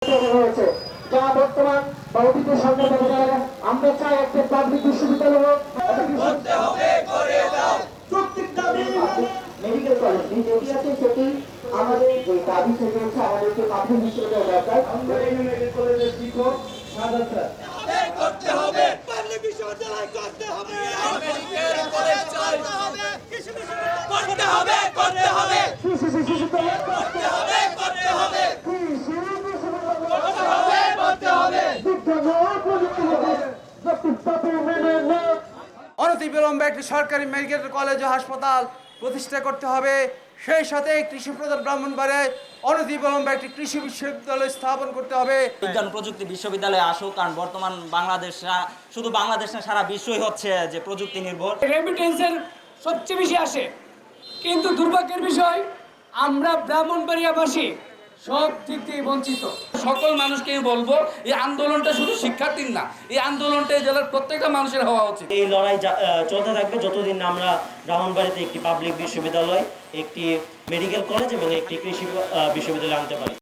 হয়েছে, যা বর্তমান বা অতীতের সঙ্গে দেখা যায়। আমরা চাই একটা পাবলিক বিশ্ববিদ্যালয় হোক, যৌক্তিক দাবি মেডিকেল কলেজ যেটি আছে সেটি আমাদের যে দাবি সেটি হচ্ছে আমাদেরকে পাবলিক বিশ্ববিদ্যালয় দরকার। আমরা এই মেডিকেল কলেজের শিক্ষক সাদা করতে হবে পাবলিক বিশ্ববিদ্যালয় করতে হবে মেডিকেল কলেজ চালাতে হবে করতে হবে করতে হবে করতে হবে করতে হবে অনতিবিলম্বে একটি সরকারি মেডিকেল কলেজ ও হাসপাতাল প্রতিষ্ঠা করতে হবে। সেই সাথে কৃষি প্রধান ব্রাহ্মণবাড়িয়ায় অনতিবিলম্বে একটি কৃষি বিশ্ববিদ্যালয় স্থাপন করতে হবে। বিজ্ঞান প্রযুক্তি বিশ্ববিদ্যালয়ে আসুক, কারণ বর্তমান বাংলাদেশ শুধু বাংলাদেশ না সারা বিশ্বই হচ্ছে যে প্রযুক্তি নির্ভর। রেমিটেন্সের সবচেয়ে বেশি আসে, কিন্তু দুর্ভাগ্যের বিষয় আমরা ব্রাহ্মণবাড়িয়াবাসী সব দিক থেকে বঞ্চিত। সকল মানুষকে বলবো এই আন্দোলনটা শুধু শিক্ষার্থীর না, এই আন্দোলনটা এই জেলার প্রত্যেকটা মানুষের হওয়া উচিত। এই লড়াই চলতে থাকবে যতদিন না আমরা ব্রাহ্মণবাড়িতে একটি পাবলিক বিশ্ববিদ্যালয়, একটি মেডিকেল কলেজ এবং একটি কৃষি বিশ্ববিদ্যালয় আনতে পারি।